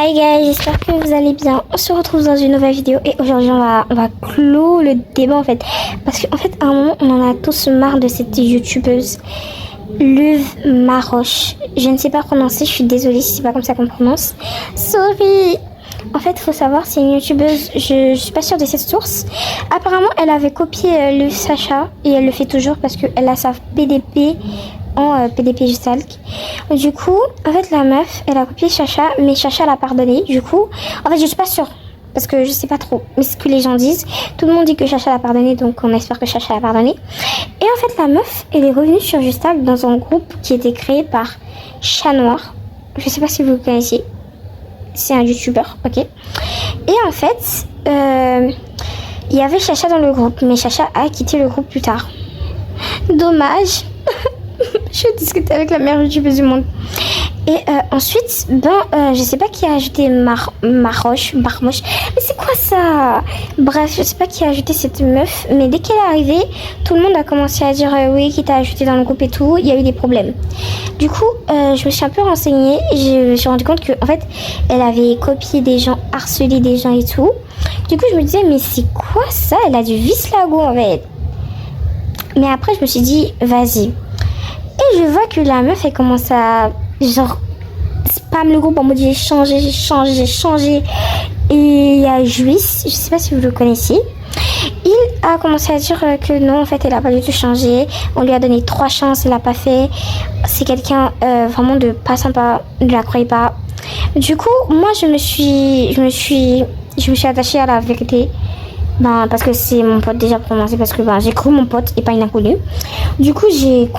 Hi guys, j'espère que vous allez bien. On se retrouve dans une nouvelle vidéo et aujourd'hui on va clore le débat en fait. Parce qu'en fait à un moment on en a tous marre de cette youtubeuse Luv Maroche. Je ne sais pas prononcer, je suis désolée si c'est pas comme ça qu'on prononce. Sorry. En fait, faut savoir, c'est une youtubeuse, je suis pas sûre de cette source. Apparemment, elle avait copié Luv Sacha et elle le fait toujours parce qu'elle a sa PDP en PDP Justalk. Du coup, en fait, la meuf, elle a copié Chacha, mais Chacha l'a pardonné. Du coup, en fait, je suis pas sûre parce que je sais pas trop. Mais ce que les gens disent, tout le monde dit que Chacha l'a pardonné, donc on espère que Chacha l'a pardonné. Et en fait, la meuf, elle est revenue sur Justalk dans un groupe qui était créé par Chat Noir. Je sais pas si vous le connaissez. C'est un youtubeur, ok. Et en fait, il y avait Chacha dans le groupe, mais Chacha a quitté le groupe plus tard. Dommage. Je discutais avec la meilleure youtubeuse du monde. Et ensuite, je sais pas qui a ajouté Marmoche. Mais c'est quoi ça? Bref, je sais pas qui a ajouté cette meuf. Mais dès qu'elle est arrivée, tout le monde a commencé à dire oui, qui t'a ajouté dans le groupe et tout. Il y a eu des problèmes. Du coup, je me suis un peu renseignée. Et je me suis rendu compte que en fait, elle avait copié des gens, harcelé des gens et tout. Du coup, je me disais, mais c'est quoi ça? Elle a du vice-lago en fait. Mais après, je me suis dit, vas-y. Et je vois que la meuf, elle commence à, genre, spam le groupe en mode j'ai changé. Et il y a Juice, je sais pas si vous le connaissez. Il a commencé à dire que non, en fait, elle a pas du tout changé. On lui a donné 3 chances, elle a pas fait. C'est quelqu'un vraiment de pas sympa, ne la croyez pas. Du coup, moi, je me suis attachée à la vérité. Parce que c'est mon pote déjà pour commencer, parce que j'ai cru mon pote et pas une inconnue. Du coup, j'ai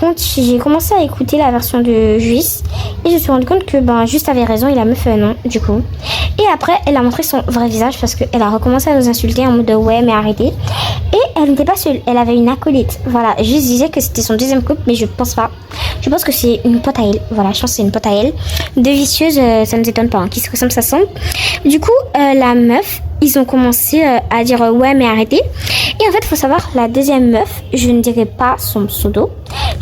commencé à écouter la version de Juice et je me suis rendu compte que Juste avait raison et la meuf non, du coup. Et après, elle a montré son vrai visage parce qu'elle a recommencé à nous insulter en mode ouais, mais arrêtez. Et elle n'était pas seule, elle avait une acolyte. Voilà, Juste disait que c'était son deuxième couple, mais je pense pas. Je pense que c'est une pote à elle. Voilà, je pense que c'est une pote à elle. Deux vicieuses, ça ne nous étonne pas. Hein. Qui se ressemble, ça semble. Du coup, la meuf, ils ont commencé à dire ouais mais arrêtez. Et en fait faut savoir, la deuxième meuf, je ne dirai pas son pseudo,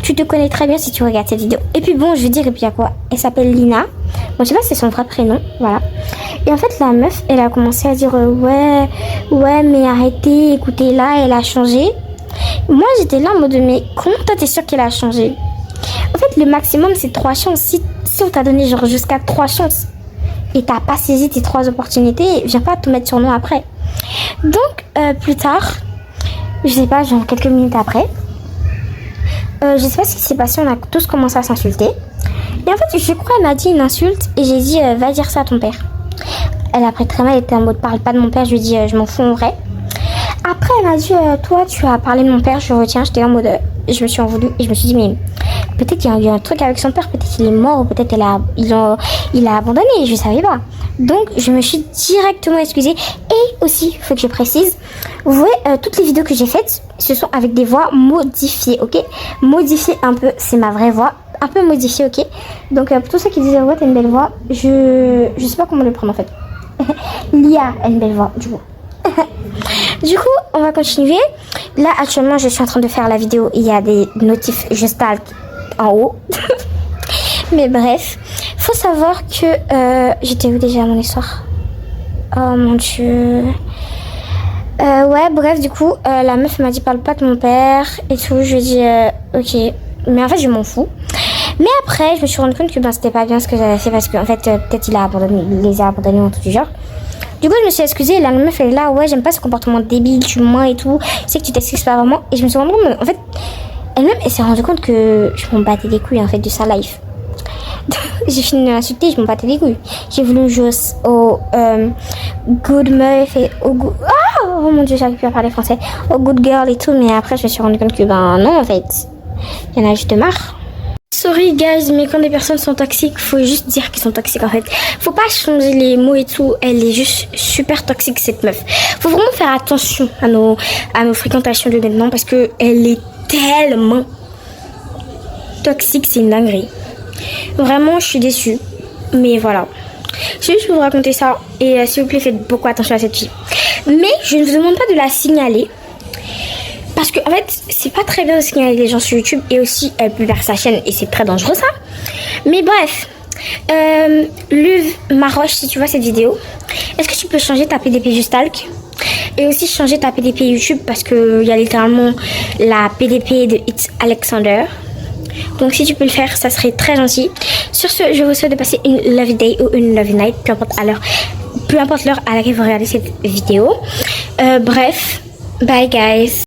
tu te connais très bien si tu regardes cette vidéo. Et puis bon, je vais dire, et puis il y a quoi, elle s'appelle Lina. Bon, je sais pas si c'est son vrai prénom, voilà. Et en fait la meuf, elle a commencé à dire ouais mais arrêtez, écoutez là, elle a changé. Moi j'étais là en mode mais comment toi t'es sûre qu'elle a changé? En fait le maximum c'est 3 chances. Si on t'a donné genre jusqu'à 3 chances et t'as pas saisi tes 3 opportunités, viens pas te mettre sur nous après. Donc plus tard, je sais pas, genre quelques minutes après, je sais pas ce qui s'est passé, on a tous commencé à s'insulter. Et en fait je crois elle m'a dit une insulte et j'ai dit va dire ça à ton père. Elle a pris très mal, elle était en mode parle pas de mon père, je lui ai dit je m'en fous en vrai. Après elle m'a dit toi tu as parlé de mon père, je retiens, j'étais en mode je me suis en voulu et je me suis dit mais peut-être qu'il y a eu un truc avec son père, peut-être qu'il est mort ou peut-être il a abandonné, je savais pas. Donc je me suis directement excusée. Et aussi, il faut que je précise, vous voyez toutes les vidéos que j'ai faites, ce sont avec des voix modifiées, ok? Modifiées un peu, c'est ma vraie voix, un peu modifiée, ok? Donc pour tous ceux qui disent ouais t'as une belle voix, je sais pas comment le prendre en fait. Lia a une belle voix, du coup. Du coup, on va continuer. Là, actuellement, je suis en train de faire la vidéo. Il y a des notifs Justalk en haut. Mais bref, faut savoir que j'étais où déjà mon histoire? Oh mon dieu. Ouais, bref, du coup, la meuf m'a dit parle pas de mon père et tout. Je lui ai dit ok, mais en fait, je m'en fous. Mais après, je me suis rendu compte que c'était pas bien ce que j'avais fait parce qu'en fait, peut-être il les a abandonnés en tout du genre. Du coup, je me suis excusée et la meuf elle est là, ouais, j'aime pas ce comportement débile, tu mens et tout. Je sais que tu t'excuses pas vraiment. Et je me suis rendu compte, en fait, elle-même, elle s'est rendue compte que je m'en battais les couilles en fait de sa life. J'ai fini de l'insulter, je m'en battais les couilles. J'ai voulu jouer au good meuf et au good. Oh mon dieu, j'arrive plus à parler français. Au good girl et tout, mais après, je me suis rendu compte que non, en fait, il y en a juste marre. Sorry guys, mais quand des personnes sont toxiques, faut juste dire qu'ils sont toxiques en fait. Faut pas changer les mots et tout, elle est juste super toxique cette meuf. Faut vraiment faire attention à nos fréquentations de maintenant parce que elle est tellement toxique, c'est une dinguerie. Vraiment, je suis déçue. Mais voilà. Je vais juste vous raconter ça et s'il vous plaît, faites beaucoup attention à cette fille. Mais je ne vous demande pas de la signaler. Parce que en fait, c'est pas très bien de signaler les gens sur YouTube et aussi elle peut perdre sa chaîne et c'est très dangereux ça. Mais bref, Luv Maroche, si tu vois cette vidéo, est-ce que tu peux changer ta PDP du Stalk et aussi changer ta PDP YouTube parce qu'il y a littéralement la PDP de It's Alexander. Donc si tu peux le faire, ça serait très gentil. Sur ce, je vous souhaite de passer une love day ou une love night, peu importe l'heure à laquelle vous regardez cette vidéo. Bref, bye guys.